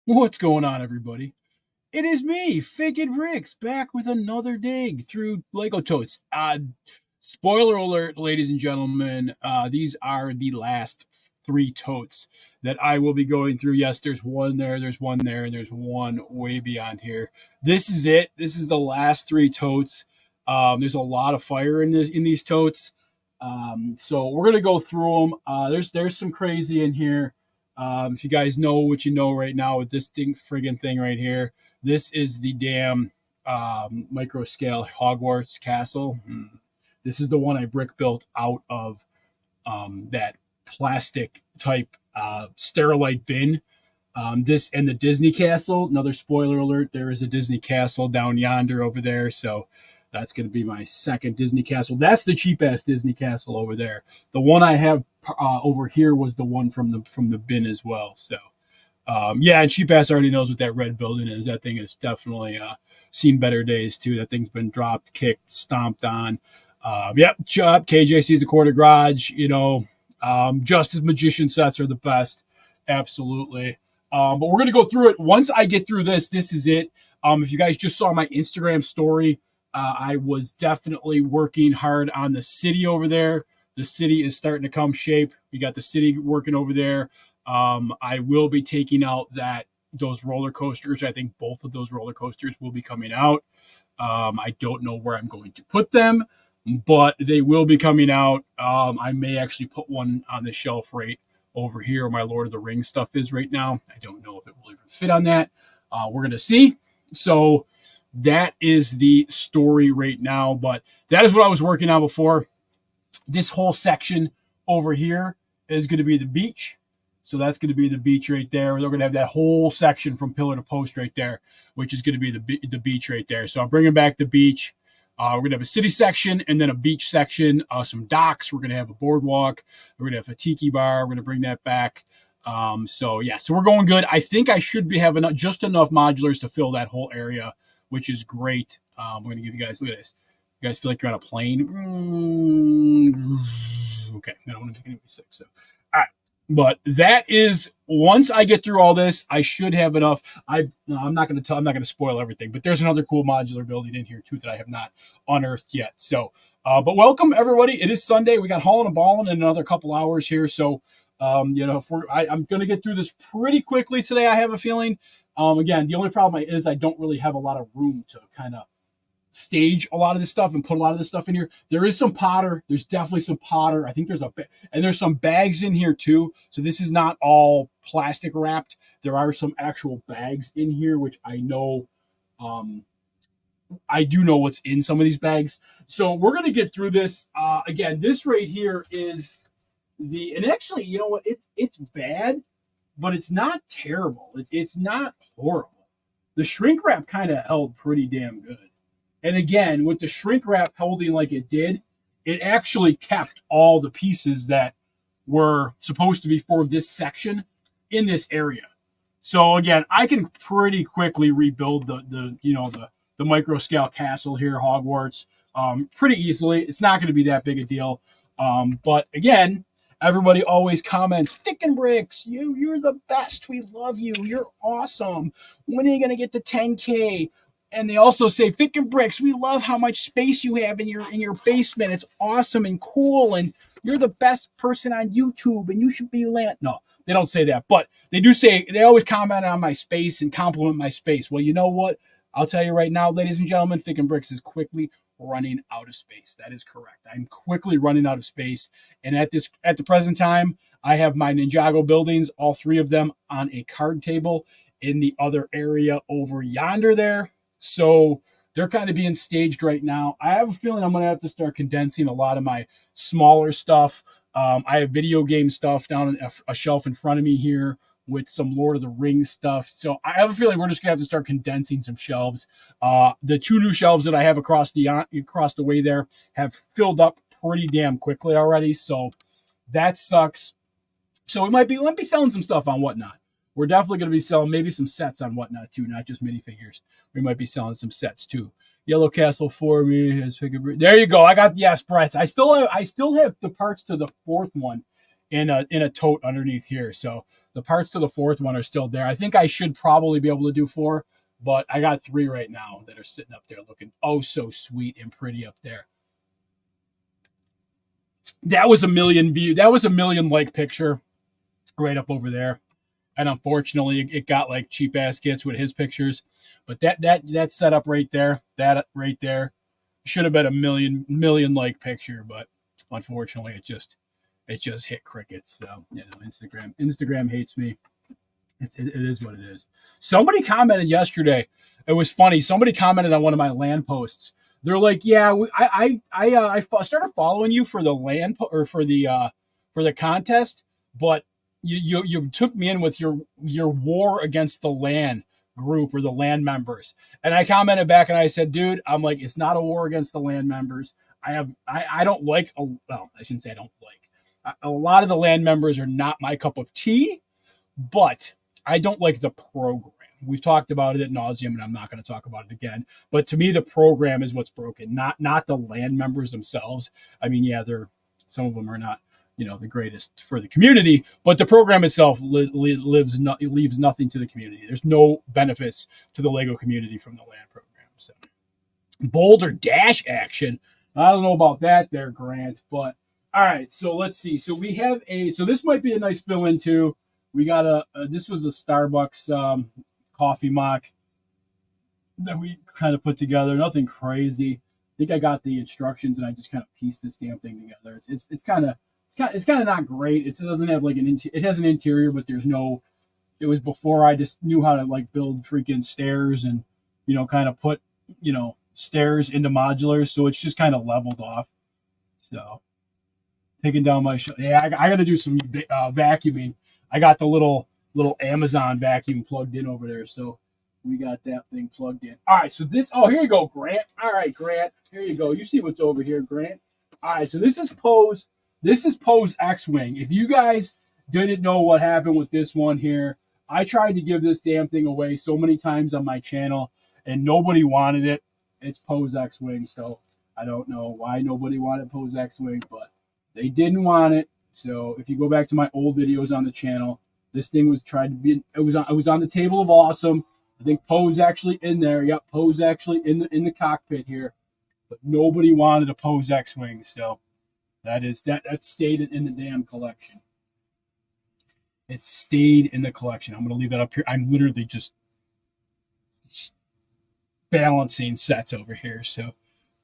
What's going on, everybody? It is me, Figured Ricks, back with another dig through Lego Totes. Spoiler alert, ladies and gentlemen, these are the last three totes that I will be going through. Yes, there's one there, there's one there, and there's one way beyond here. This is it. This is the last three totes. There's a lot of fire in these totes. So we're gonna go through them. There's some crazy in here. If you guys know what you know right now with this friggin' thing right here, this is the damn micro scale Hogwarts castle. This is the one I brick built out of that plastic type sterilite bin. This and the Disney castle. Another spoiler alert: there is a Disney castle down yonder over there. So that's going to be my second Disney castle. That's the cheap ass Disney castle over there. The one I have over here was the one from the bin as well. So yeah, and cheap ass already knows what that red building is. That thing has definitely seen better days too. That thing's been dropped, kicked, stomped on. Yep, KJC's the quarter garage. Justice magician sets are the best, absolutely. But we're gonna go through it. Once I get through this, this is it. If you guys just saw my Instagram story, I was definitely working hard on the city over there. The city is starting to come shape. We got the city working over there. I will be taking out those roller coasters. I think both of those roller coasters will be coming out. I don't know where I'm going to put them, but they will be coming out. I may actually put one on the shelf right over here where my Lord of the Rings stuff is right now. I don't know if it will even fit on that. We're going to see. So that is the story right now, but that is what I was working on before. This whole section over here is going to be the beach. So that's going to be the beach right there. They're going to have that whole section from pillar to post right there, which is going to be the beach right there. So I'm bringing back the beach. We're going to have a city section and then a beach section, some docks. We're going to have a boardwalk. We're going to have a tiki bar. We're going to bring that back. So we're going good. I think I should be having just enough modulars to fill that whole area, which is great. I'm going to give you guys, look at this. You guys feel like you're on a plane? Okay, I don't want to make anybody sick. So, all right. But that is once I get through all this, I should have enough. I'm not going to spoil everything, but there's another cool modular building in here too that I have not unearthed yet. So, but welcome everybody. It is Sunday. We got hauling and balling in another couple hours here. So, I'm going to get through this pretty quickly today. I have a feeling. Again, the only problem is I don't really have a lot of room to kind of stage a lot of this stuff and put a lot of this stuff in here. There is some Potter. There's definitely some Potter. I think there's some bags in here too. So this is not all plastic wrapped. There are some actual bags in here, which I know, I do know what's in some of these bags. So we're going to get through this. Again, this right here is and actually, you know what? It's bad, but it's not terrible. It's not horrible. The shrink wrap kind of held pretty damn good. And again, with the shrink wrap holding like it did, it actually kept all the pieces that were supposed to be for this section in this area. So again, I can pretty quickly rebuild the micro scale castle here, Hogwarts, pretty easily. It's not going to be that big a deal. But again, everybody always comments, Thick and Bricks, you're the best. We love you. You're awesome. When are you going to get to 10K? And they also say, Thick and Bricks, we love how much space you have in your basement. It's awesome and cool, and you're the best person on YouTube, and you should be No, they don't say that, but they always comment on my space and compliment my space. Well, you know what? I'll tell you right now, ladies and gentlemen, Thick and Bricks is quickly running out of space. That is correct. I'm quickly running out of space, and at the present time, I have my Ninjago buildings, all three of them, on a card table in the other area over yonder there. So they're kind of being staged right now. I have a feeling I'm going to have to start condensing a lot of my smaller stuff. I have video game stuff down on a shelf in front of me here with some Lord of the Rings stuff. So I have a feeling we're just going to have to start condensing some shelves. The two new shelves that I have across the way there have filled up pretty damn quickly already. So that sucks. So we might be selling some stuff on Whatnot. We're definitely going to be selling maybe some sets on Whatnot too, not just minifigures. We might be selling some sets too. Yellow Castle for me. There you go. I got the Brett. I still have the parts to the fourth one in a tote underneath here. So the parts to the fourth one are still there. I think I should probably be able to do 4, but I got 3 right now that are sitting up there looking oh so sweet and pretty up there. That was a million view. That was a million like picture right up over there. And unfortunately, it got like cheap ass kits with his pictures. But that setup right there, that right there, should have been a million like picture. But unfortunately, it just hit crickets. So Instagram hates me. It is what it is. Somebody commented yesterday. It was funny. Somebody commented on one of my land posts. They're like, "Yeah, I started following you for the land or for the contest, but you took me in with your war against the land group or the land members." And I commented back and I said, "Dude, I'm like, it's not a war against the land members. I don't like well, I shouldn't say I don't like a lot of the land members are not my cup of tea." But I don't like the program. We've talked about it at nauseum, and I'm not going to talk about it again. But to me, the program is what's broken, not the land members themselves. I mean, yeah, some of them are not, the greatest for the community, but the program itself leaves nothing to the community. There's no benefits to the Lego community from the land program. So Boulder Dash action. I don't know about that there, Grant, but all right. So let's see. So we have so this might be a nice fill in too. We got this was a Starbucks coffee mock that we kind of put together. Nothing crazy. I think I got the instructions and I just kind of pieced this damn thing together. It's kind of not great. It doesn't have like it has an interior, but there's no. It was before I just knew how to like build freaking stairs and kind of put stairs into modulars. So it's just kind of leveled off. So taking down my yeah, I got to do some vacuuming. I got the little Amazon vacuum plugged in over there, so we got that thing plugged in. All right, so here you go, Grant. All right, Grant, here you go. You see what's over here, Grant. All right, so this is Pose X-Wing. If you guys didn't know what happened with this one here, I tried to give this damn thing away so many times on my channel, and nobody wanted it. It's Pose X-Wing, so I don't know why nobody wanted Pose X-Wing, but they didn't want it. So if you go back to my old videos on the channel, this thing was tried to be. It was on the table of awesome. I think Poe's actually in there. Yep, Poe's actually in the cockpit here, but nobody wanted a Pose X-Wing. So that stayed in the damn collection. It stayed in the collection. I'm gonna leave that up here. I'm literally just balancing sets over here. So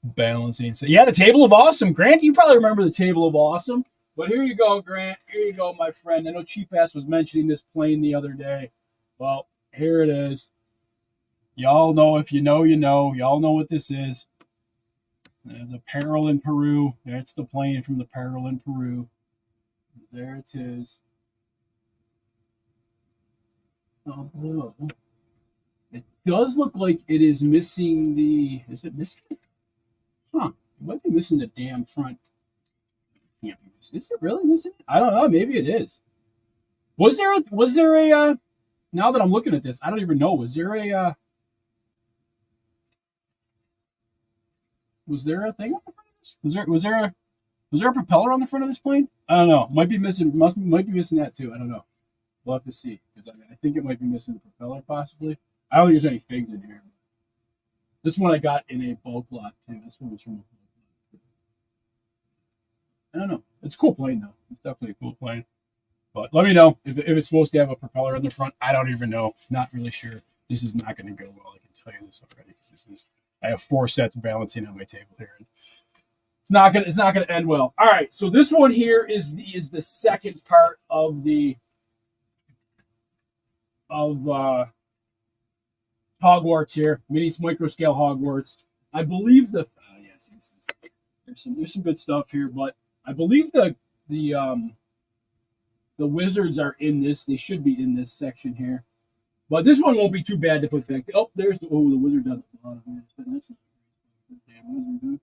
balancing. So yeah, the table of awesome. Grant, you probably remember the table of awesome. But here you go, Grant. Here you go, my friend. I know Cheap Ass was mentioning this plane the other day. Well, here it is. Y'all know, if you know, you know. Y'all know what this is. The Peril in Peru. That's the plane from the Peril in Peru. There it is. Oh, no. It does look like it is missing the... Is it missing? Huh. It might be missing the damn front. Is it really missing? I don't know. Maybe it is. Was there a now that I'm looking at this, I don't even know. Was there a thing on the front of this? Was there a propeller on the front of this plane? I don't know. Might be missing that too. I don't know. We'll have to see, because I think it might be missing the propeller possibly. I don't think there's any figs in here. This one I got in a bulk lot too. This one was from a bulk lot. I don't know. It's a cool plane though. It's definitely a cool plane. But let me know if it's supposed to have a propeller in the front. I don't even know. Not really sure. This is not going to go well. I can tell you this already. I have 4 sets balancing on my table here. It's not gonna end well. All right. So this one here is the second part of Hogwarts here. Mini micro scale Hogwarts. I believe yes, there's some good stuff here, but I believe the wizards are in this. They should be in this section here. But this one won't be too bad to put back. Oh, there's the wizard at the bottom. That's not damn wizard.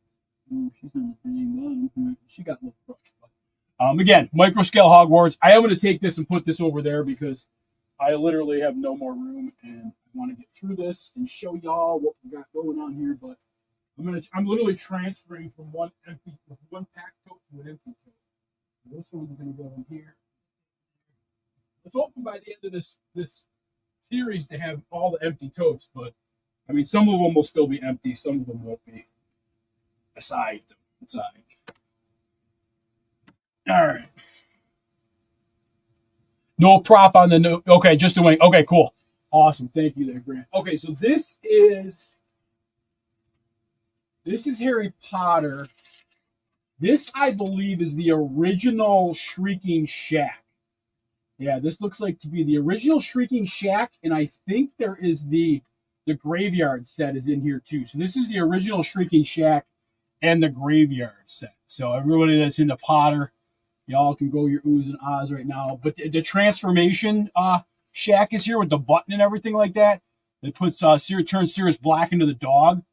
Oh, she's on the bottom. She got a little crushed. Again, micro scale Hogwarts. I am going to take this and put this over there because I literally have no more room and I want to get through this and show y'all what we got going on here. But I'm literally transferring from one packed tote to an empty tote. This one's going to go in here. Let's hope by the end of this series to have all the empty totes, but I mean, some of them will still be empty, some of them won't be. Aside. All right. No prop on the no. Okay, just doing. Okay, cool. Awesome. Thank you there, Grant. Okay, so this is Harry Potter. This, I believe, is the original Shrieking Shack. Yeah, this looks like to be the original Shrieking Shack, and I think there is the graveyard set is in here too. So this is the original Shrieking Shack and the graveyard set. So everybody that's into Potter, y'all can go your oohs and ahs right now. But the transformation shack is here with the button and everything like that. It puts turns Sirius Black into the dog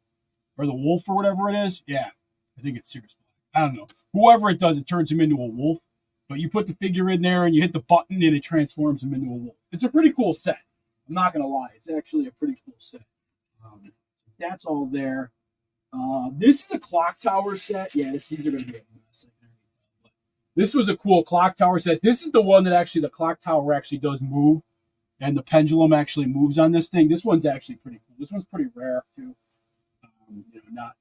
or the wolf or whatever it is. Yeah, I think it's Sirius Black. I don't know. Whoever it does, it turns him into a wolf. But you put the figure in there and you hit the button and it transforms him into a wolf. It's a pretty cool set. I'm not gonna lie, it's actually a pretty cool set. That's all there. This is a clock tower set. Yeah, these are gonna be a mess. This was a cool clock tower set. This is the one that actually the clock tower actually does move, and the pendulum actually moves on this thing. This one's actually pretty cool. This one's pretty rare too. Not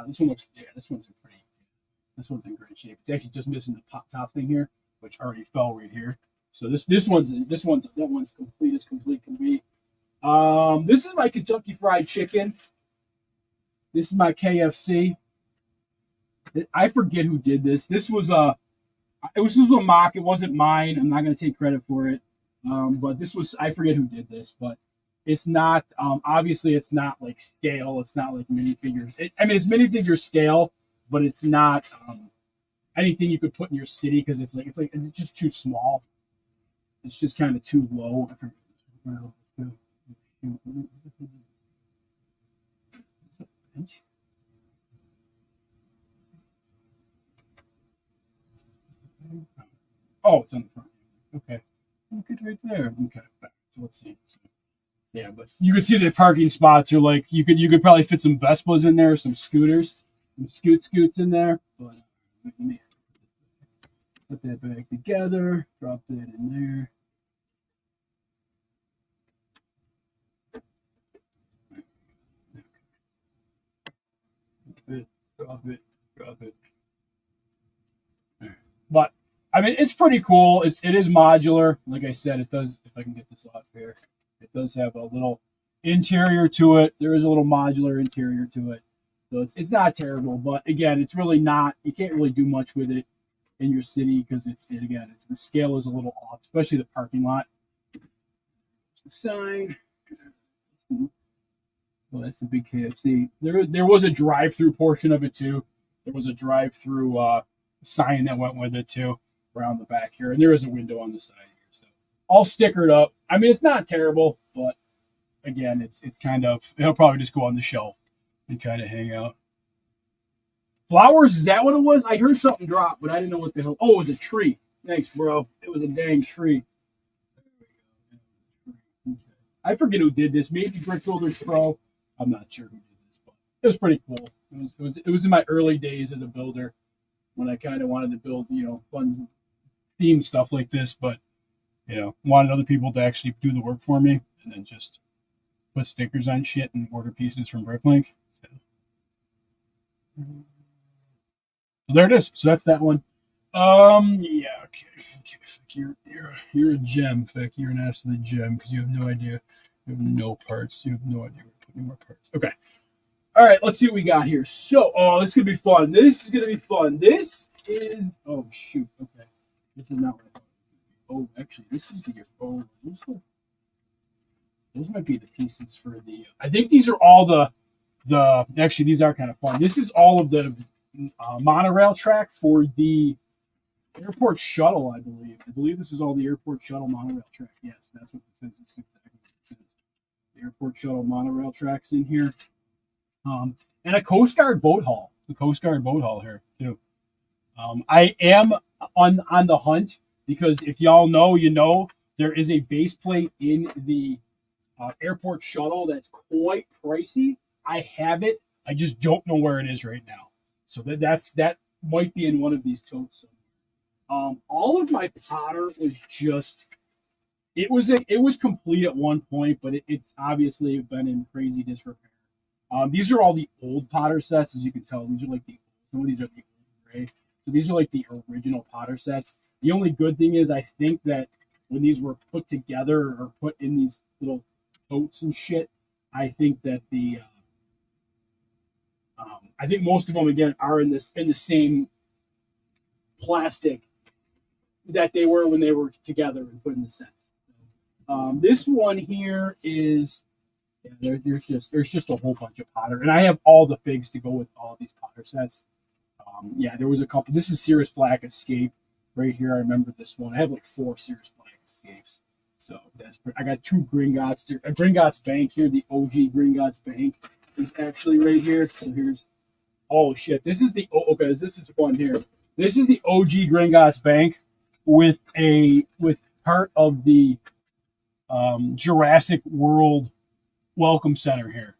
this one looks. Yeah, this one's in great shape. It's actually just missing the top thing here, which already fell right here. So that one's complete as complete can be. This is my Kentucky Fried Chicken. This is my KFC. I forget who did this. This was a mock. It wasn't mine. I'm not going to take credit for it. But I forget who did this, but it's not, obviously it's not like scale. It's not like minifigures. It's minifigure scale, but it's not anything you could put in your city because it's just too small. It's just kind of too low. Oh, it's on the front. Okay. Look at right there. Okay. So let's see. Yeah, but you can see the parking spots are like you could probably fit some Vespas in there, some scooters, some scoots in there. But let me put that back together. Drop that in there. Drop it. But it's pretty cool. It is modular. Like I said, it does. If I can get this off here, it does have a little interior to it. There is a little modular interior to it, so it's not terrible. But again, it's really not. You can't really do much with it in your city because the scale is a little off, especially the parking lot. There's the sign. Well, that's the big KFC. There was a drive-through portion of it too. There was a drive-through sign that went with it too around the back here, and there is a window on the side here. So all stickered up. It's not terrible, but again, it's kind of it'll probably just go on the shelf and kind of hang out. Flowers, is that what it was? I heard something drop, but I didn't know what the hell. Oh, it was a tree. Thanks, bro. It was a dang tree. I forget who did this. Maybe Brick Builders Pro. I'm not sure who did this, but it was pretty cool. It was in my early days as a builder when I kind of wanted to build, fun theme stuff like this, but wanted other people to actually do the work for me and then just put stickers on shit and order pieces from Bricklink. So there it is. So that's that one. Yeah, okay. Fick, you're a gem, Fick. You're an absolute gem because you have no idea. You have no parts. You have no idea where to put any more parts. Okay. All right, let's see what we got here. So, this is going to be fun. This is, oh, shoot. Okay. This is not what I thought. Oh, actually, this is those might be the pieces for I think these are all actually, these are kind of fun. This is all of the monorail track for the airport shuttle, I believe. I believe this is all the airport shuttle monorail track. Yes, that's what this is. The airport shuttle monorail tracks in here. And a Coast Guard boat hall. The Coast Guard boat hall here, too. I am on the hunt because if y'all know, there is a base plate in the airport shuttle that's quite pricey. I have it. I just don't know where it is right now. So that might be in one of these totes. All of my Potter was just it was complete at one point, but it's obviously been in crazy disrepair. These are all the old Potter sets, as you can tell. These are like some of these are the old gray. So these are like the original Potter sets. The only good thing is I think that when these were put together or put in these little totes and shit, I think that I think most of them again are in the same plastic that they were when they were together and put in the sets. This one here is there's just a whole bunch of Potter, and I have all the figs to go with all these Potter sets. Yeah, there was a couple. This is Sirius Black Escape right here. I remember this one. I have like 4 Sirius Black Escapes. So I got 2 Gringotts. Gringotts Bank here. The OG Gringotts Bank is actually right here. So here's oh shit. This is the okay. This is one here. This is the OG Gringotts Bank with part of the Jurassic World Welcome Center here.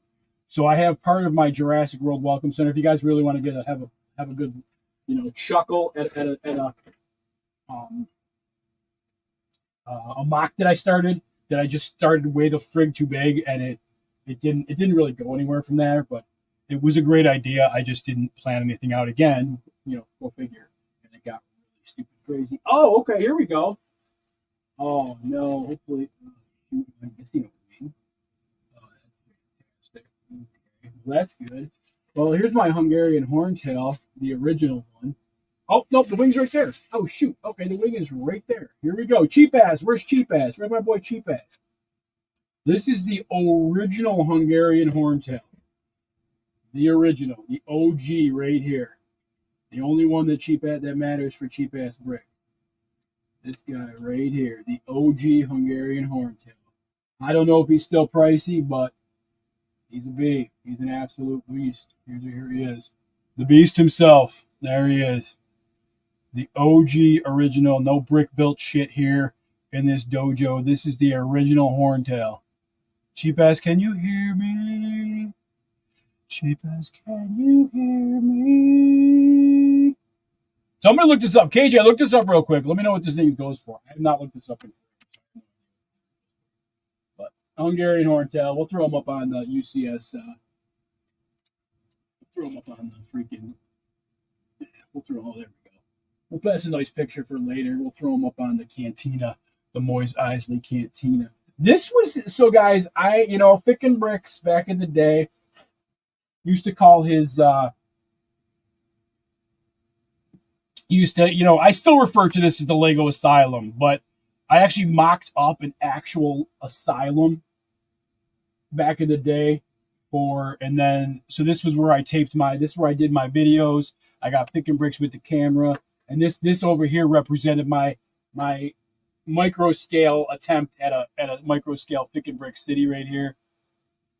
So I have part of my Jurassic World Welcome Center. If you guys really want to have a good chuckle um, a mock that I started that I just started way the frig too big, and it didn't really go anywhere from there. But it was a great idea. I just didn't plan anything out again. Go figure. And it got really stupid crazy. Oh, okay, here we go. Oh no, hopefully, I guess you know what I mean. Oh, that's fantastic. Okay, well, that's good. Well, here's my Hungarian horntail, the original one. Oh, nope, the wing's right there. Oh, shoot. Okay, the wing is right there. Here we go. Cheap Ass. Where's Cheap Ass? Where's my boy Cheap Ass? This is the original Hungarian horntail. The original. The OG right here. The only one that matters for Cheap Ass Brick. This guy right here. The OG Hungarian horntail. I don't know if he's still pricey, but he's a beast. He's an absolute beast. Here he is. The beast himself. There he is. The OG original, no brick built shit here in this dojo. This is the original horntail. Cheap Ass, can you hear me? Cheap Ass, can you hear me? So I'm going to look this up. KJ, look this up real quick. Let me know what this thing goes for. I have not looked this up in. But Hungarian horntail. We'll throw them up on the UCS. Throw them up on the freaking. We'll throw. Oh, there we go. We'll pass a nice picture for later. We'll throw them up on the cantina, the Moise Isley Cantina. This was so, guys. Thick and Bricks back in the day used to call his. I still refer to this as the Lego Asylum, but I actually mocked up an actual asylum back in the day so this was where I taped this is where I did my videos. I got Thick and Bricks with the camera, and this over here represented my micro scale attempt at a micro scale Thick and Brick city right here.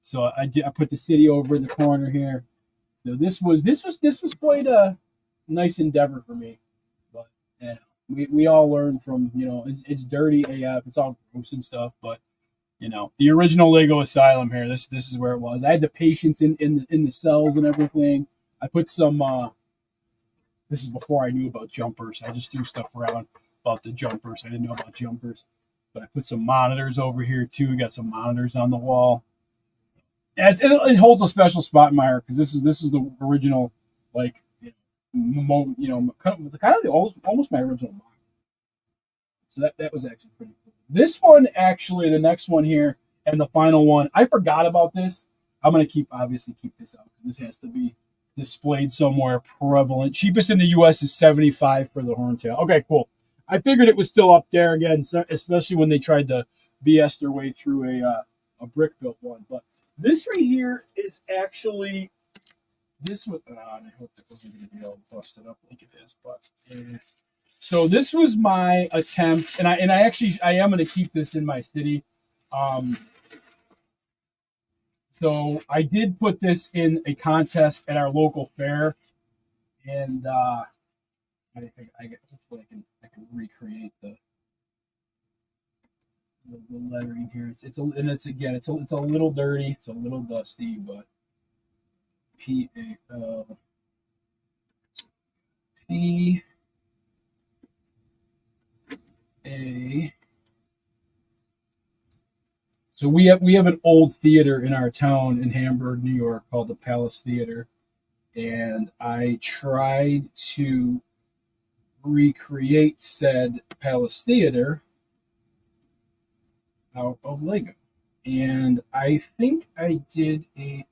So I put the city over in the corner here. So this was quite a nice endeavor for me, but we all learn from it's dirty AF, it's all gross and stuff, but the original Lego Asylum here. This is where it was. I had the patients in the cells and everything. I put some. This is before I knew about jumpers. I just threw stuff around about the jumpers. I didn't know about jumpers, but I put some monitors over here too. We got some monitors on the wall. Yeah, it holds a special spot in my heart because this is the original, like kind of almost my original model. So that was actually pretty cool. This one, actually, the next one here and the final one, I forgot about this. I'm gonna obviously keep this out because this has to be displayed somewhere prevalent. Cheapest in the U.S. is $75 for the horntail. Okay, cool. I figured it was still up there again, especially when they tried to BS their way through a brick built one. But this right here is actually this was. I hope that wasn't going to be all busted up like it is, but. So this was my attempt, and I am going to keep this in my city. So I did put this in a contest at our local fair, and hopefully I can recreate the lettering here. It's a little dirty, it's a little dusty, but P a. So we have an old theater in our town in Hamburg, New York, called the Palace Theater, and I tried to recreate said Palace Theater out of Lego, and I think I did a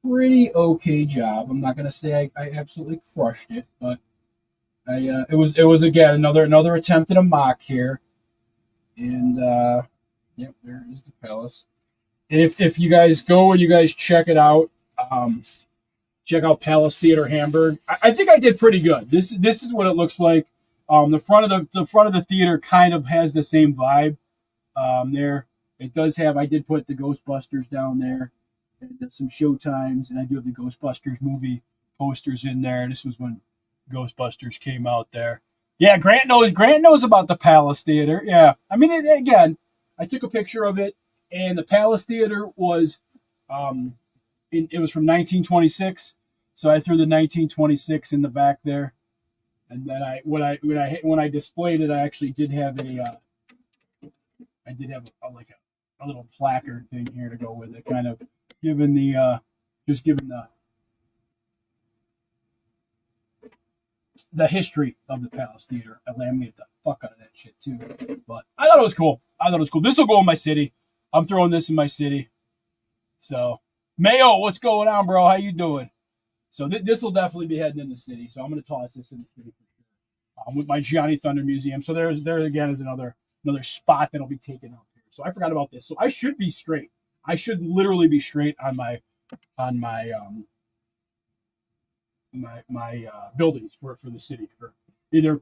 pretty okay job. I'm not gonna say I absolutely crushed it, but it was again another attempt at a mock here, and yep, there is the palace. And if you guys go and you guys check it out, um, check out Palace Theater Hamburg. I think I did pretty good. This is what it looks like. The front of the theater kind of has the same vibe. There it does have. I did put the Ghostbusters down there, and some show times, and I do have the Ghostbusters movie posters in there. This was when Ghostbusters came out there. Yeah, Grant knows about the Palace Theater. Yeah, I mean, again, I took a picture of it, and the Palace Theater was, it was from 1926. So I threw the 1926 in the back there, and then when I displayed it, I actually did have a little placard thing here to go with it, kind of giving the history of the Palace Theater. I laminated the fuck out of that shit too. But I thought it was cool. This will go in my city. I'm throwing this in my city. So Mayo, what's going on, bro? How you doing? So this will definitely be heading in the city. So I'm going to toss this in the city for sure. With my Gianni Thunder Museum. So there again is another spot that'll be taken up here. So I forgot about this. So I should be straight. I should literally be straight on my buildings for the city, for either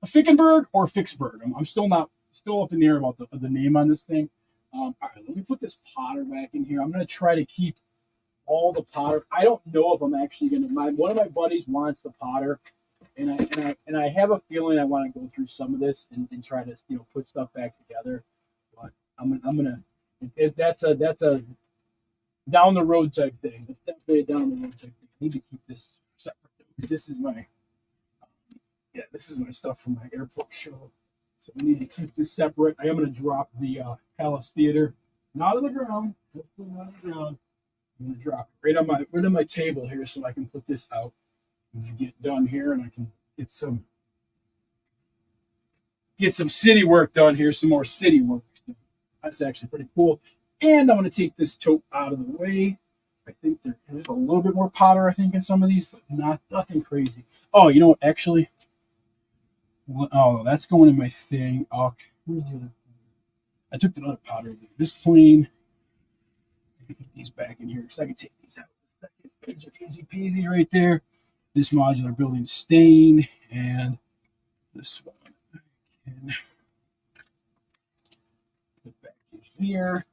Fickenberg or Fixberg. I'm still up in the air about the name on this thing. All right, let me put this Potter back in here. I'm going to try to keep all the Potter. I don't know if I'm actually going to. One of my buddies wants the Potter, and I have a feeling I want to go through some of this and try to put stuff back together. But I'm gonna. That's a down the road type thing. It's definitely a down the road type thing. I need to keep this separate. This is my stuff from my airport show. So we need to keep this separate. I am going to drop the Palace Theater, not on the ground, just not on the ground. I'm going to drop it right on my table here, so I can put this out when I get done here, and I can get some city work done here, some more city work. That's actually pretty cool. And I'm going to take this tote out of the way. I think there's a little bit more powder, I think, in some of these, but nothing crazy. Oh, you know what? Actually, that's going in my thing. Oh, where's the other? I took the other powder. This plane. I can put these back in here, so I can take these out. These are easy peasy right there. This modular building stain, and this one I can put back in here.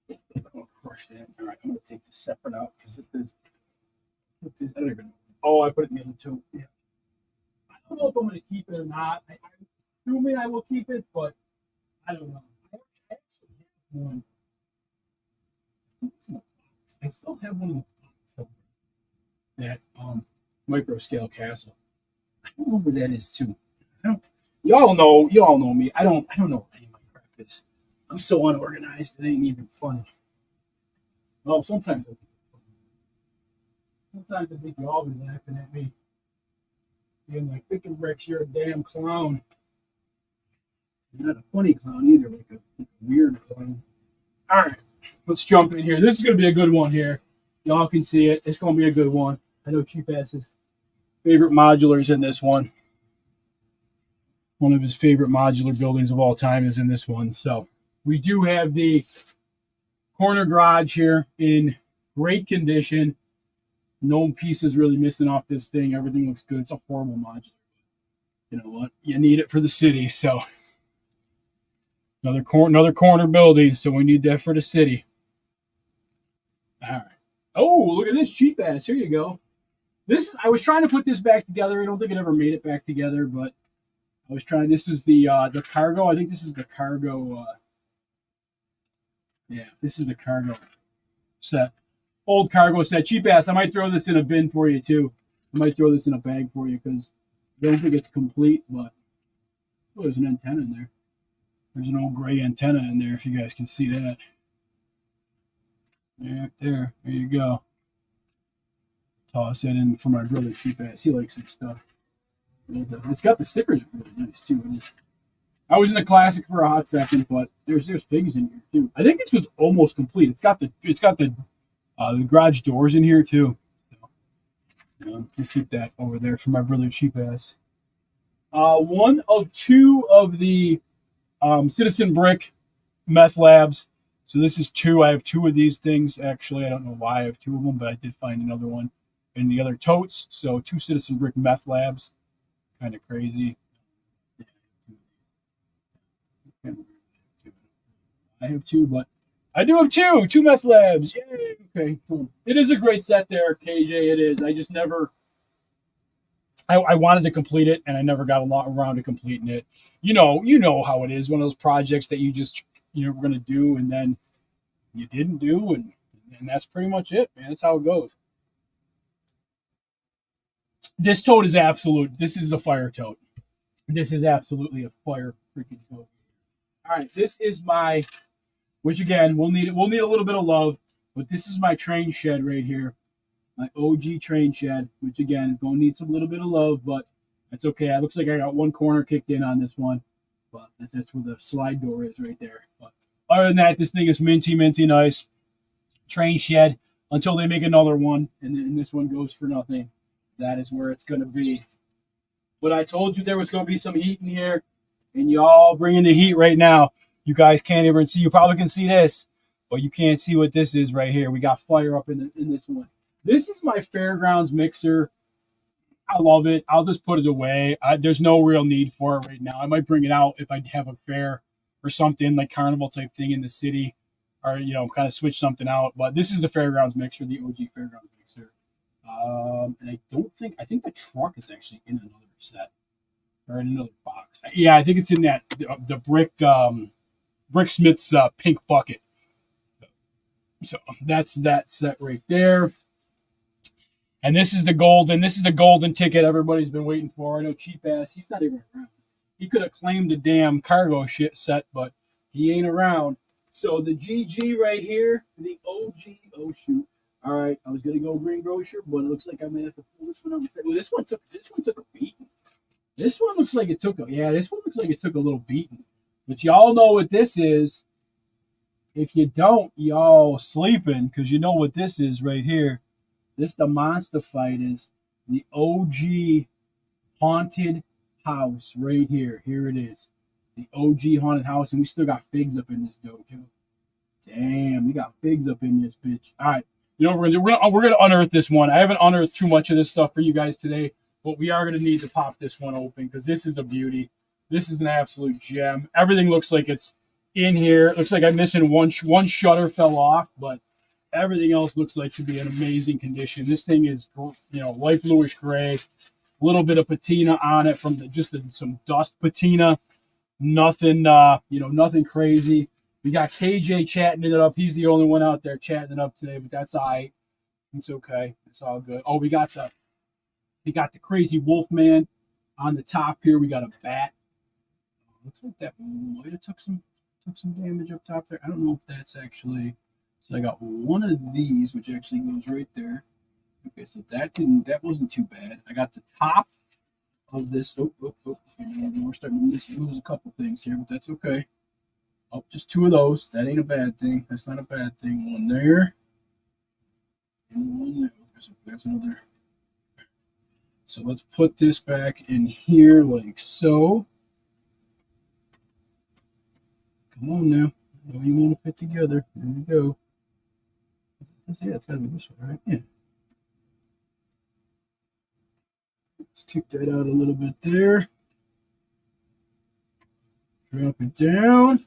I'm gonna crush that. All right, I'm gonna take this separate out because this is. I don't even know. Oh, I put it in the other two. Yeah. I don't know if I'm gonna keep it or not. I'm assuming I will keep it, but I don't know. I actually have one. I still have one in the box that micro scale castle. I don't know where that is too. Y'all know me. I don't know what any of my crap is. I'm so unorganized. It ain't even funny. Well, sometimes I think it's funny. Sometimes I think y'all be laughing at me. Being like, Victor Rex, you're a damn clown. You're not a funny clown either, like a weird clown. All right, let's jump in here. This is going to be a good one here. Y'all can see it. It's going to be a good one. I know Cheap Ass's favorite modulars in this one. One of his favorite modular buildings of all time is in this one. So we do have the corner garage here in great condition. No pieces really missing off this thing. Everything looks good. It's a horrible modular. You know what? You need it for the city. So another corner building. So we need that for the city. All right. Oh, look at this Cheap Ass. Here you go. I was trying to put this back together. I don't think it ever made it back together, but I was trying. This was the cargo. I think this is the cargo. This is the cargo set. Old cargo set. Cheap Ass. I might throw this in a bin for you too. I might throw this in a bag for you because I don't think it's complete, but Oh, there's an antenna in there. There's an old gray antenna in there, if you guys can see that. Yeah, there. There you go. Toss that in for my brother, cheap ass. He likes this stuff. It's got the stickers really nice too. I was in the classic for a hot second, but there's figs in here too. I think this was almost complete. It's got the garage doors in here too. So, we'll keep that over there for my brother, cheap ass. One of two of the Citizen Brick meth labs. So this is two. I have two of these things actually. I don't know why I have two of them, but I did find another one in the other totes. So two Citizen Brick meth labs. Kind of crazy. I have two, but I do have two meth labs. Yay! Okay, cool. It is a great set there, KJ. It is. I just never. I wanted to complete it, and I never got a lot around to completing it. You know how it is. One of those projects that you just were going to do, and then you didn't do, and that's pretty much it, man. That's how it goes. This tote is absolute. This is a fire tote. This is absolutely a fire freaking tote. All right, this is my, which again we'll need a little bit of love, but this is my train shed right here, my OG train shed. Which again gonna need some little bit of love, but that's okay. It looks like I got one corner kicked in on this one, but that's where the slide door is right there. But other than that, this thing is minty nice. Train shed until they make another one, and then this one goes for nothing. That is where it's gonna be. But I told you there was gonna be some heat in here. And y'all bringing the heat right now. You guys can't even see. You probably can see this, but you can't see what this is right here. We got fire up in this one. This is my Fairgrounds mixer. I love it. I'll just put it away. There's no real need for it right now. I might bring it out if I have a fair or something like carnival type thing in the city, or kind of switch something out. But this is the Fairgrounds mixer, the OG Fairgrounds mixer. And I think the truck is actually in another set. Or in another box. Yeah, I think it's in that the Bricksmith's pink bucket. So that's that set right there. And this is the golden ticket everybody's been waiting for. I know cheap ass. He's not even around. He could have claimed a damn cargo shit set, but he ain't around. So the GG right here, the OG. Oh shoot! All right, I was gonna go green grocer, but it looks like I may have to pull this one out. Well, this one took a beating. This one looks like it took a little beating. But y'all know what this is. If you don't, y'all sleeping, because you know what this is right here. This the monster fight is the OG haunted house right here. Here it is. The OG haunted house, and we still got figs up in this dojo. Damn, we got figs up in this bitch. All right. We're gonna unearth this one. I haven't unearthed too much of this stuff for you guys today. But we are going to need to pop this one open because this is a beauty. This is an absolute gem. Everything looks like it's in here. It looks like I'm missing one shutter fell off, but everything else looks like to be in amazing condition. This thing is, light bluish gray, a little bit of patina on it from some dust patina. Nothing, nothing crazy. We got KJ chatting it up. He's the only one out there chatting it up today, but that's all right. It's okay. It's all good. Oh, we got the crazy wolf man on the top here. We got a bat. Looks like that might have took some damage up top there. I don't know if that's actually. So I got one of these, which actually goes right there. Okay, so that wasn't too bad. I got the top of this. We're starting to lose a couple things here, but that's okay. Oh, just two of those. That ain't a bad thing. That's not a bad thing. One there. And one there. There's another. So let's put this back in here like so. Come on now. You want to fit together. There we go. Yeah, it's got to be this one, right? Yeah. Let's kick that out a little bit there. Drop it down.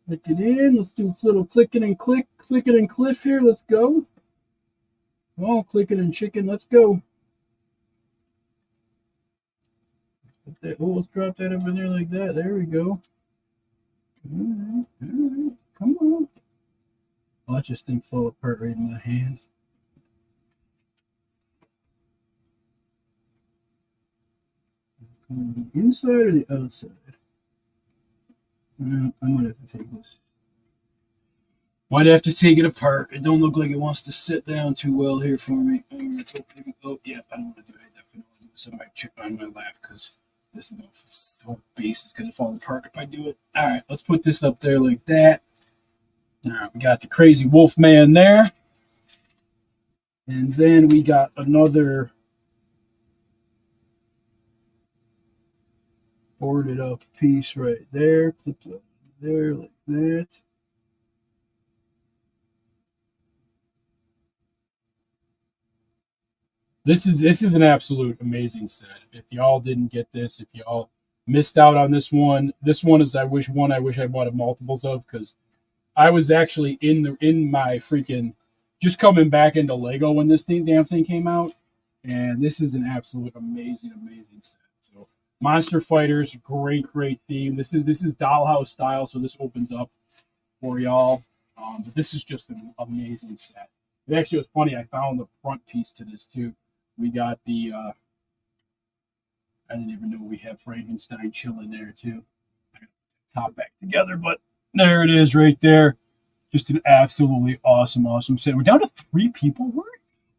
Click it in. Let's do a little clicking and cliff here. Let's go. Come on, clicking and chicken. Let's go. Let's drop that over there like that. There we go. All right. Come on. Watch this thing fall apart right in my hands. The inside or the outside? I'm gonna have to take this. Might have to take it apart. It don't look like it wants to sit down too well here for me. Oh yeah, I don't want to do it. I definitely want to do some my chip on my lap because this whole base is gonna fall apart if I do it. All right, let's put this up there like that. All right, we got the crazy wolf man there, and then we got another boarded up piece right there. Clips up there like that. This is an absolute amazing set. If y'all didn't get this, if y'all missed out on this one is I wish I bought multiples of because I was actually in my freaking just coming back into Lego when this damn thing came out, and this is an absolute amazing set. So Monster Fighters, great theme. This is Dollhouse style, so this opens up for y'all. But this is just an amazing set. It actually was funny. I found the front piece to this too. We got the I didn't even know we have Frankenstein chilling there too. I got the top back together, but there it is right there. Just an absolutely awesome set. We're down to 3 people.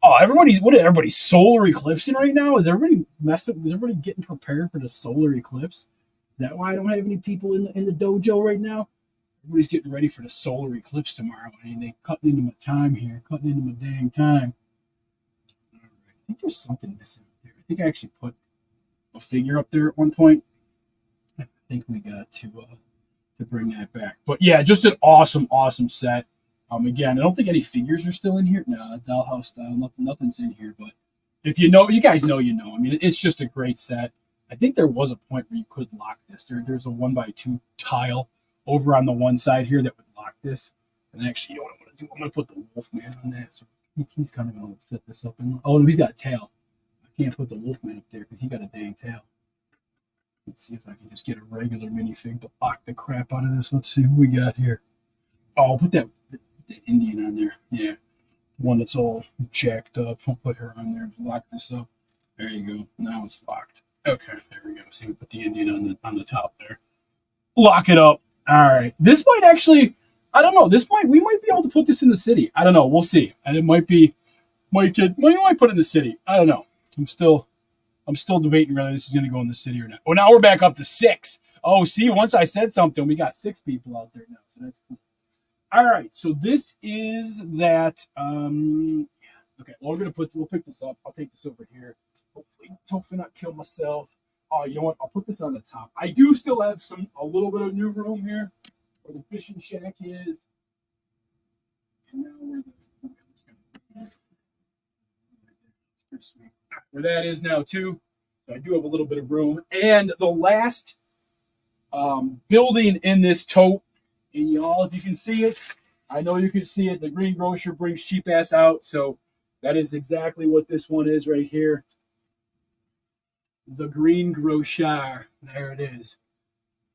Oh, everybody's solar eclipsing right now? Is everybody messing? Is everybody getting prepared for the solar eclipse? Is that why I don't have any people in the dojo right now? Everybody's getting ready for the solar eclipse tomorrow. And they cutting into my time here, cutting into my dang time. All right. I think there's something missing up there. I think I actually put a figure up there at one point. I think we got to bring that back. But yeah, just an awesome set. Again, I don't think any figures are still in here. No, dollhouse style, nothing's in here. But if you know, you guys know, you know. I mean, it's just a great set. I think there was a point where you could lock this. There's a 1x2 tile over on the one side here that would lock this. And actually, you know what I'm going to do? I'm going to put the Wolfman on that. So he's kind of going to set this up. Oh, no, he's got a tail. I can't put the Wolfman up there because he got a dang tail. Let's see if I can just get a regular minifig to lock the crap out of this. Let's see who we got here. Oh, I'll put that Indian on there. Yeah. One that's all jacked up. I'll put her on there to lock this up. There you go. Now it's locked. Okay, there we go. See, we put the Indian on the top there. Lock it up. All right. This might actually, I don't know. We might be able to put this in the city. I don't know. We'll see. And it might put it in the city. I don't know. I'm still debating whether this is going to go in the city or not. Oh, now we're back up to 6. Oh, see, once I said something, we got 6 people out there now, so that's cool. All right, so this is that. Okay, well, we'll pick this up. I'll take this over here. Hopefully not kill myself. Oh, you know what? I'll put this on the top. I do still have a little bit of new room here where the fishing shack is. Where that is now too. So I do have a little bit of room. And the last building in this tote, and y'all, if you can see it, I know you can see it. The green grocer brings cheap ass out, so that is exactly what this one is right here. The green grocer. There it is.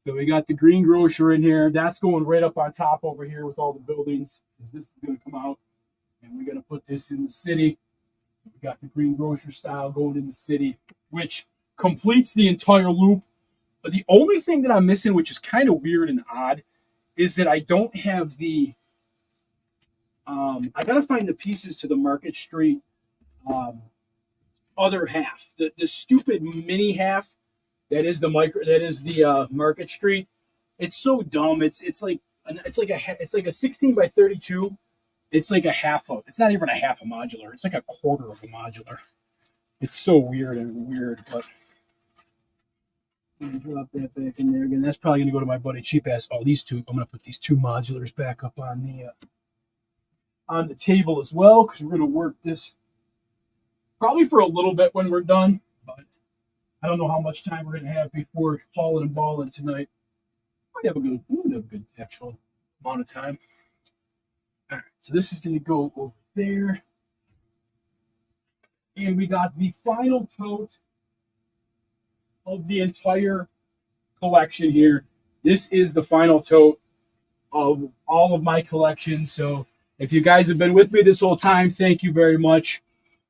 So we got the green grocer in here. That's going right up on top over here with all the buildings. This is going to come out, and we're going to put this in the city. We got the green grocer style going in the city, which completes the entire loop. But the only thing that I'm missing, which is kind of weird and odd, is that I don't have the. I gotta find the pieces to the Market Street other half. The stupid mini half that is the Market Street. It's so dumb. It's like a 16 by 32. It's like it's not even a half a modular. It's like a quarter of a modular. It's so weird, but I'm gonna drop that back in there again. That's probably gonna go to my buddy Cheap Ass. Oh, these two. I'm gonna put these 2 modulars back up on the table as well because we're gonna work this probably for a little bit when we're done. But I don't know how much time we're gonna have before hauling and balling tonight. We'll have a good actual amount of time. All right, so this is gonna go over there, and we got the final tote of the entire collection here. This is the final tote of all of my collection. So if you guys have been with me this whole time, thank you very much.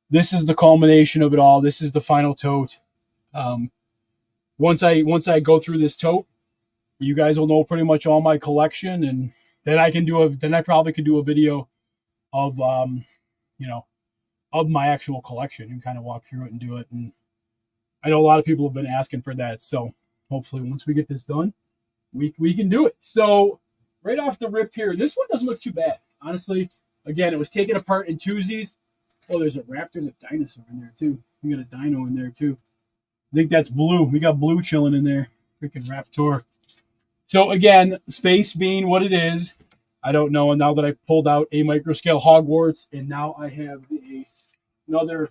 This is the culmination of it all. This is the final tote. once I go through this tote, you guys will know pretty much all my collection, and then I probably could do a video of you know of my actual collection and kind of walk through it and do it. And I know a lot of people have been asking for that, so hopefully once we get this done, we can do it. So right off the rip here, this one doesn't look too bad, honestly. Again, it was taken apart in twosies. Oh, there's a dinosaur in there too. We got a dino in there too. I think that's Blue. We got Blue chilling in there. Freaking Raptor. So again, space being what it is, I don't know. And now that I pulled out a microscale Hogwarts, and now I have another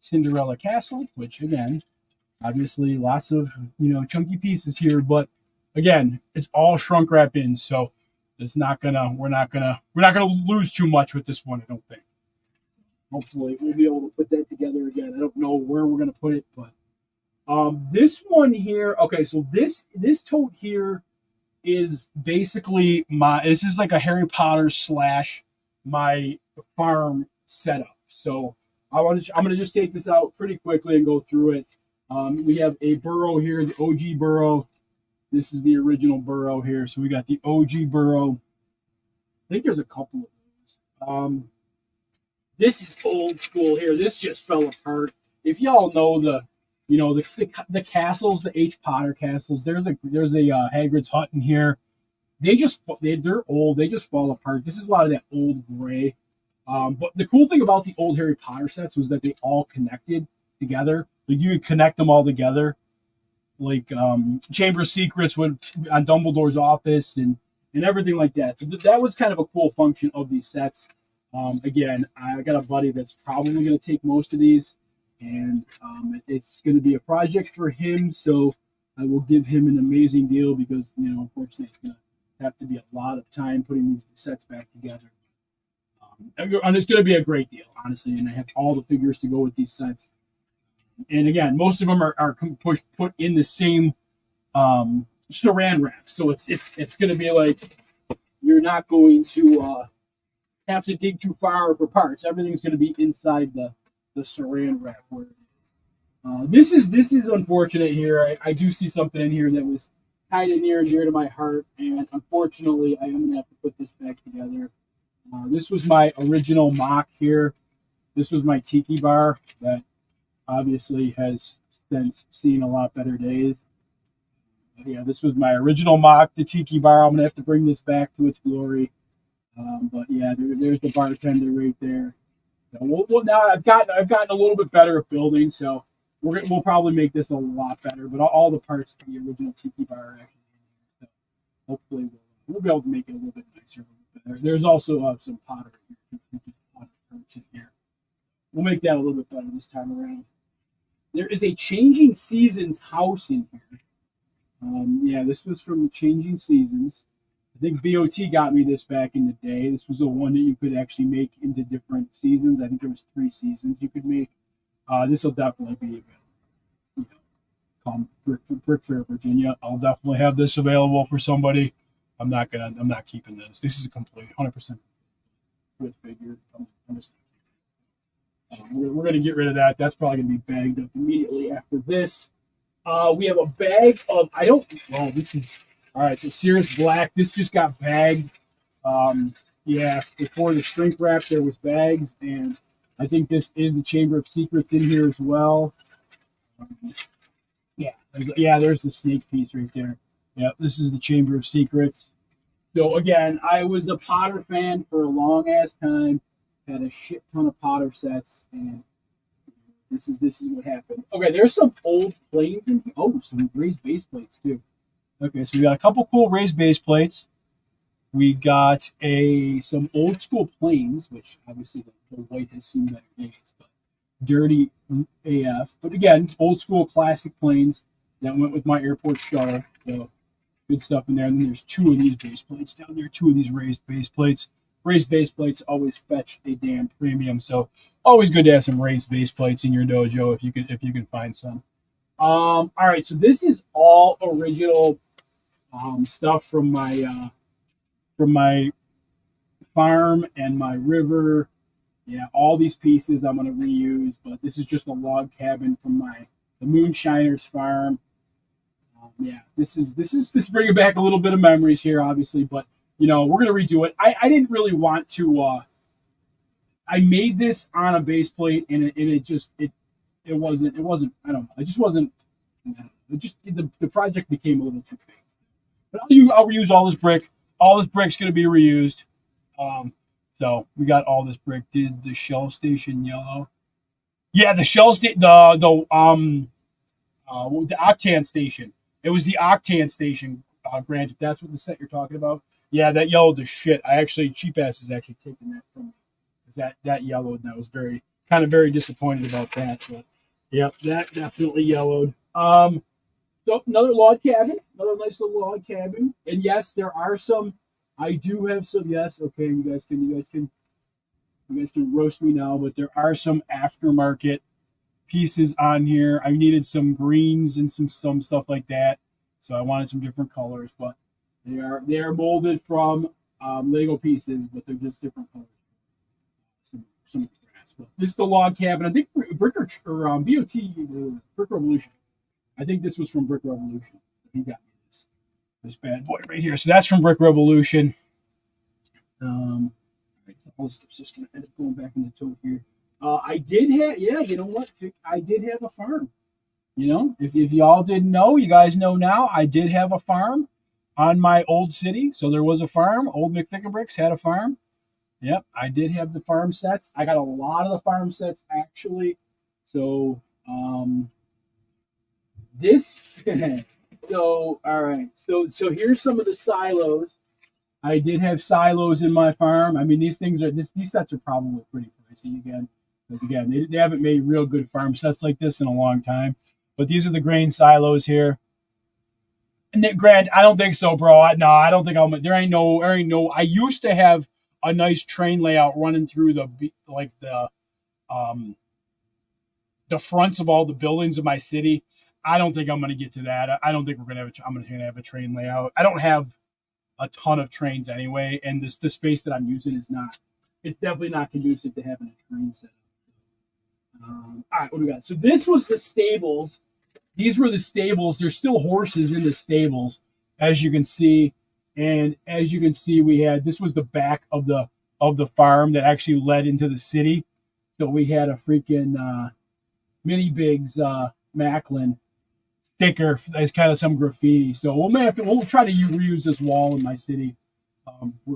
Cinderella Castle, which again, obviously lots of chunky pieces here, but again, it's all shrunk wrap in, so we're not gonna lose too much with this one, I don't think. Hopefully we'll be able to put that together again. I don't know where we're gonna put it, but this one here, okay, so this tote here is basically this is like a Harry Potter slash my farm setup. So I'm gonna just take this out pretty quickly and go through it. We have a burrow here, the OG burrow. This is the original burrow here. So we got the OG burrow. I think there's a couple of those. This is old school here. This just fell apart. If y'all know the castles, the H. Potter castles, there's a Hagrid's hut in here. They're old. They just fall apart. This is a lot of that old gray. But the cool thing about the old Harry Potter sets was that they all connected together. Like you could connect them all together. Like Chamber of Secrets on Dumbledore's office and everything like that. So that was kind of a cool function of these sets. Again, I got a buddy that's probably going to take most of these, and it's going to be a project for him. So I will give him an amazing deal because unfortunately, it's going to have to be a lot of time putting these sets back together. And it's going to be a great deal, honestly. And I have all the figures to go with these sets. And again, most of them are put in the same saran wrap, so it's going to be like you're not going to have to dig too far for parts. Everything's going to be inside the saran wrap. This is unfortunate here. I do see something in here that was kind of near and dear to my heart, and unfortunately, I am going to have to put this back together. This was my original mock here. This was my tiki bar that obviously has since seen a lot better days. Yeah, this was my original mock, the tiki bar. I'm gonna have to bring this back to its glory. But yeah, there's the bartender right there. So now I've gotten a little bit better at building, so we'll probably make this a lot better. But all the parts to the original tiki bar are actually in here. So hopefully we'll be able to make it a little bit nicer. There's also some pottery here. We'll make that a little bit better this time around. There is a Changing Seasons house in here. Yeah, this was from the Changing Seasons. I think BOT got me this back in the day. This was the one that you could actually make into different seasons. I think there was 3 seasons you could make. This will definitely be available. Come Brick Fair, Virginia. I'll definitely have this available for somebody. I'm not keeping this. This is a complete 100% good figure. We're going to get rid of that. That's probably going to be bagged up immediately after this. We have a bag of, this is, all right, so Sirius Black. This just got bagged. Yeah, before the shrink wrap, there was bags, and I think this is the Chamber of Secrets in here as well. Yeah, there's the snake piece right there. Yeah, this is the Chamber of Secrets. So again, I was a Potter fan for a long ass time. Had a shit ton of Potter sets, and this is what happened. Okay, there's some old planes in here. Oh, some raised base plates too. Okay, so we got a couple cool raised base plates. We got some old school planes, which obviously the white has seen better days, but dirty AF. But again, old school classic planes that went with my airport star. So good stuff in there. And then there's 2 of these base plates down there, 2 of these raised base plates. Raised base plates always fetch a damn premium, so always good to have some raised base plates in your dojo if you can find some. All right, so this is all original stuff from my farm and my river. Yeah, all these pieces I'm gonna reuse, but this is just a log cabin from my the Moonshiners Farm. Yeah, this is bringing back a little bit of memories here, obviously, but we're gonna redo it. I didn't really want to. I made this on a base plate, and it wasn't. I don't know. It just wasn't. It just the project became a little too big. But I'll reuse all this brick. All this brick's gonna be reused. Um, so we got all this brick. Did the Shell station yellow? Yeah, the Shell station. The Octane station. It was the Octane station. Grant, if that's what the set you're talking about. Yeah, that yellowed the shit. I actually cheap ass is actually taking that from me because that yellowed, and I was very disappointed about that. But yep, that definitely yellowed. So another log cabin, another nice little log cabin, and yes, there are some. I do have some. Yes, okay, you guys can roast me now, but there are some aftermarket pieces on here. I needed some greens and some stuff like that, so I wanted some different colors. But they are molded from Lego pieces, but they're just different colors. Some grass. But this is the log cabin. I think Brick or BOT Brick Revolution. I think this was from Brick Revolution. He got me this bad boy right here. So that's from Brick Revolution. So all this stuff's just gonna end up going back in the tote here. I did have, yeah, you know what? I did have a farm. If y'all didn't know, you guys know now. I did have a farm on my old city. So there was a farm. Old McThickenbricks had a farm. Yep, I did have the farm sets. I got a lot of the farm sets actually. So this. So all right. So here's some of the silos. I did have silos in my farm. I mean, these sets are probably pretty pricey again, because again, they haven't made real good farm sets like this in a long time. But these are the grain silos here. And Grant, I don't think so, bro. No, I don't think There ain't no. I used to have a nice train layout running through um the fronts of all the buildings of my city. I don't think I'm gonna get to that. I don't think we're gonna have. I'm gonna have a train layout. I don't have a ton of trains anyway, and the space that I'm using is not. It's definitely not conducive to having a train set. All right, what do we got? So this was the stables. These were the stables. There's still horses in the stables, as you can see, and as you can see, this was the back of the farm that actually led into the city. So we had a freaking mini bigs Macklin sticker as kind of some graffiti. So we'll try to reuse this wall in my city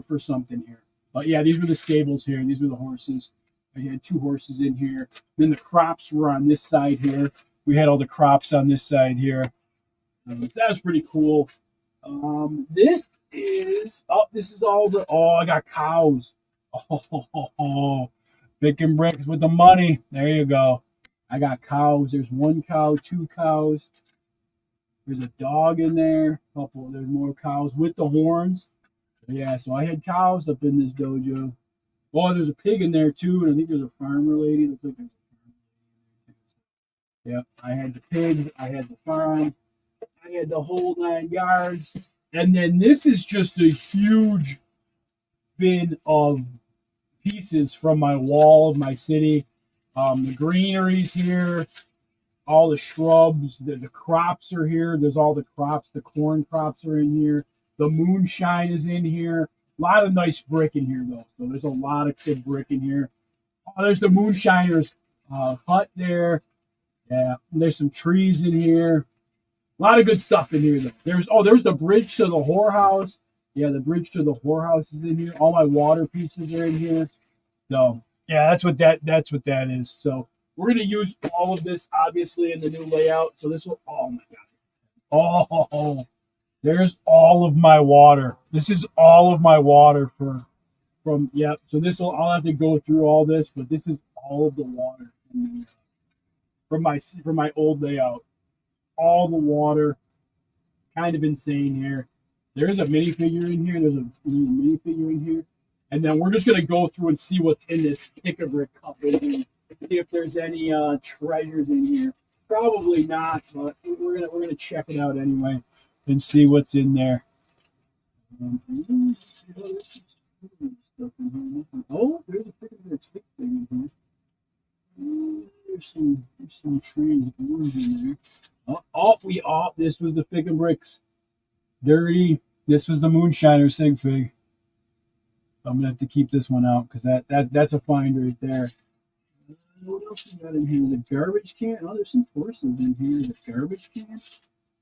for something here. But yeah, these were the stables here. These were the horses. I had 2 horses in here. Then the crops were on this side here. We had all the crops on this side here. That was pretty cool. This is all the. Oh, I got cows. Oh, picking bricks with the money. There you go. I got cows. There's 1 cow, 2 cows. There's a dog in there. There's more cows with the horns. Yeah, so I had cows up in this dojo. Oh, there's a pig in there too, and I think there's a farmer lady. Looks like there's a farmer lady. Yep, I had the pig. I had the farm. I had the whole 9 yards. And then this is just a huge bin of pieces from my wall of my city. The greenery's here. All the shrubs, the crops are here. There's all the crops. The corn crops are in here. The moonshine is in here. A lot of nice brick in here, though. So there's a lot of good brick in here. Oh, there's the moonshiner's hut there. Yeah, and there's some trees in here. A lot of good stuff in here, though. There's the bridge to the whorehouse. Yeah, the bridge to the whorehouse is in here. All my water pieces are in here. So yeah, that's what that is. So we're gonna use all of this obviously in the new layout. So this will. Oh my god. Oh, there's all of my water. This is all of my water from. Yep. So I'll have to go through all this, but this is all of the water from my old layout. All the water. Kind of insane here. There's a minifigure in here. There's a minifigure in here. And then we're just gonna go through and see what's in this pick-a-brick cup in here. See if there's any treasures in here. Probably not, but we're gonna check it out anyway and see what's in there. Oh, there's a pick-a-brick stick thing in here. There's some trains in there. This was the Fig and Bricks. Dirty. This was the Moonshiner Sig Fig. I'm gonna have to keep this one out because that's a find right there. What else we got in here? Is a garbage can? Oh, there's some porcelain in here. Is a garbage can?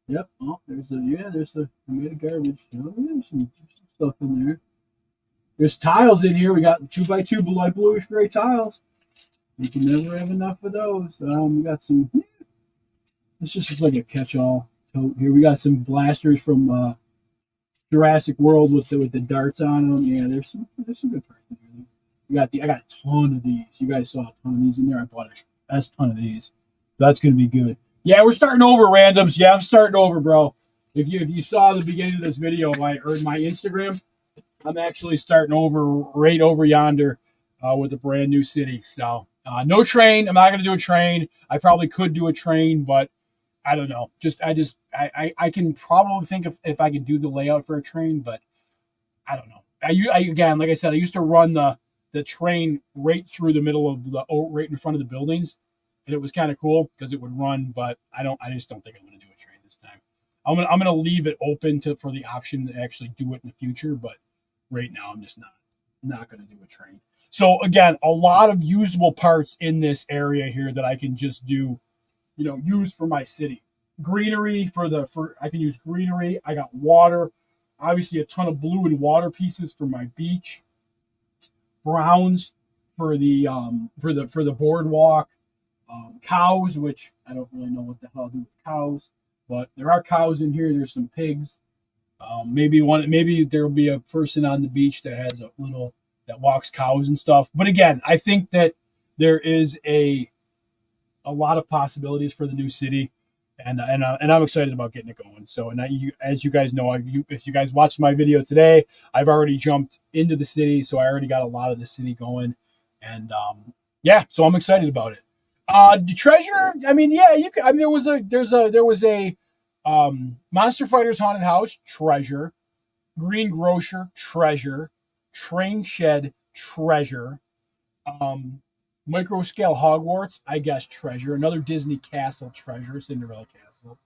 Yep. Oh, I made a garbage. Oh, yeah, there's some stuff in there. There's tiles in here. We got 2x2 light bluish gray tiles. You can never have enough of those. We got some. This just looks like a catch-all tote here. We got some blasters from Jurassic World with the darts on them. Yeah, there's some good parts in here. I got a ton of these. You guys saw a ton of these in there. I bought a ton of these. That's gonna be good. Yeah, we're starting over, randoms. Yeah, I'm starting over, bro. If you saw the beginning of this video, or my Instagram, I'm actually starting over right over yonder with a brand new city. So no train. I'm not gonna do a train. I probably could do a train, but I don't know. I can probably think if I could do the layout for a train, but I don't know. Again, like I said, I used to run the train right through the middle of right in front of the buildings, and it was kind of cool because it would run. But I just don't think I'm going to do a train this time. I'm gonna leave it open for the option to actually do it in the future, but right now I'm just not going to do a train. So again, a lot of usable parts in this area here that I can just do, use for my city. Greenery I can use greenery. I got water, obviously a ton of blue and water pieces for my beach. Browns for the boardwalk. Cows, which I don't really know what the hell to do with cows, but there are cows in here. There's some pigs. Maybe there'll be a person on the beach that has that walks cows and stuff. But again, I think that there is a lot of possibilities for the new city, and I'm excited about getting it going. So, as you guys know, if you guys watched my video today, I've already jumped into the city, so I already got a lot of the city going, and yeah, so I'm excited about it. The treasure, I mean, yeah, you can. I mean, there was a Monster Fighters Haunted House treasure, Green Grocer treasure, Train Shed treasure, micro scale Hogwarts, I guess treasure, another Disney Castle treasure, Cinderella Castle.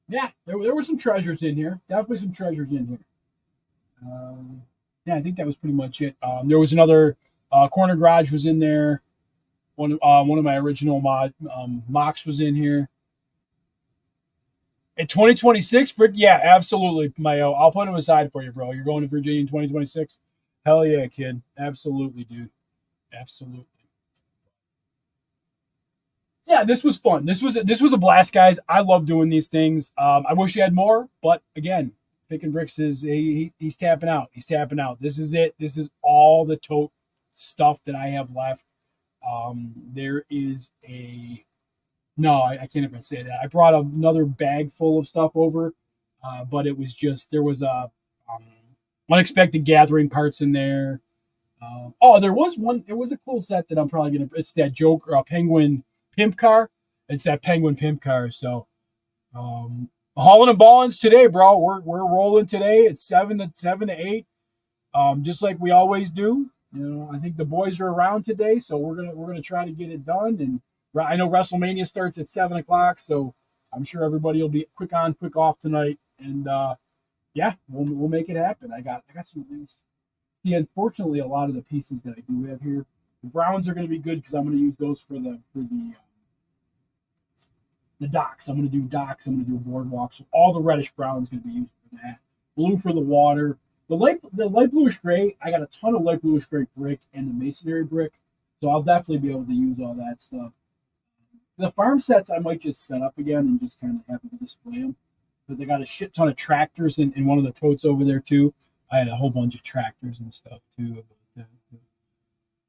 Yeah, there were some treasures in here. Definitely some treasures in here. Yeah, I think that was pretty much it. There was another corner garage was in there. One of my original mocks was in here. In 2026, Brick, yeah, absolutely, Mayo. I'll put him aside for you, bro. You're going to Virginia in 2026? Hell yeah, kid. Absolutely, dude. Absolutely. Yeah, this was fun. This was a blast, guys. I love doing these things. I wish he had more, but again, Picking Bricks he's tapping out. He's tapping out. This is it. This is all the tote stuff that I have left. There is a no, I can't even say that. I brought another bag full of stuff over, but it was just there was a unexpected gathering parts in there. There was one. It was a cool set that I'm probably gonna. It's that Joker Penguin Pimp car. It's that Penguin Pimp car. So, hauling and ballins today, bro. We're rolling today. It's 7 to 8. Just like we always do. I think the boys are around today, so we're gonna try to get it done. And I know WrestleMania starts at 7 o'clock, so I'm sure everybody will be quick on, quick off tonight. And yeah, we'll make it happen. I got some things. See, unfortunately, a lot of the pieces that I do have here, the Browns are going to be good because I'm going to use those for the docks. I'm going to do docks. I'm going to do a boardwalk. So all the reddish brown is going to be used for that. Blue for the water. The light bluish gray. I got a ton of light bluish gray brick and the masonry brick, so I'll definitely be able to use all that stuff. The farm sets I might just set up again and just kind of have them display them. But they got a shit ton of tractors in one of the totes over there too. I had a whole bunch of tractors and stuff too.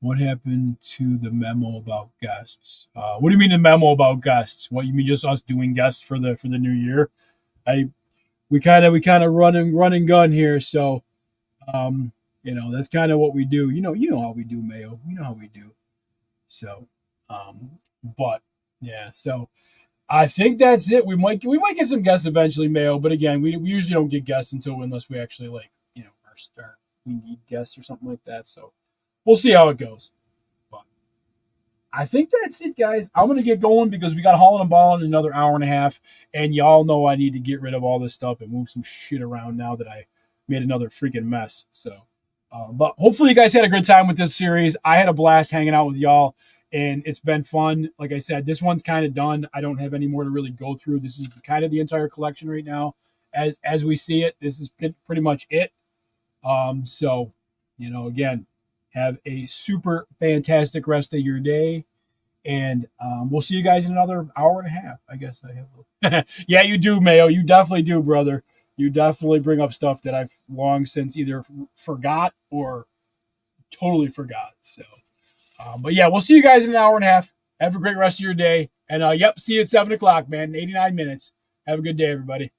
What happened to the memo about guests? What do you mean the memo about guests? What, you mean just us doing guests for the new year? We kind of run and gun here, so that's kind of what we do. You know how we do, Mayo. You know how we do. So, but yeah, so I think that's it. We might get some guests eventually, Mayo. But again, we usually don't get guests unless we actually we need guests or something like that. So we'll see how it goes. But I think that's it, guys. I'm gonna get going because we got hauling and balling in another hour and a half, and y'all know I need to get rid of all this stuff and move some shit around now that I made another freaking mess. So, but hopefully you guys had a good time with this series. I had a blast hanging out with y'all, and it's been fun. Like I said, this one's kind of done. I don't have any more to really go through. This is kind of the entire collection right now, as we see it. This is pretty much it. So, again, have a super fantastic rest of your day. And we'll see you guys in another hour and a half. I guess I have. Yeah, you do, Mayo. You definitely do, brother. You definitely bring up stuff that I've long since either forgot or totally forgot. So, but yeah, we'll see you guys in an hour and a half. Have a great rest of your day. And yep, see you at 7 o'clock, man. 89 minutes. Have a good day, everybody.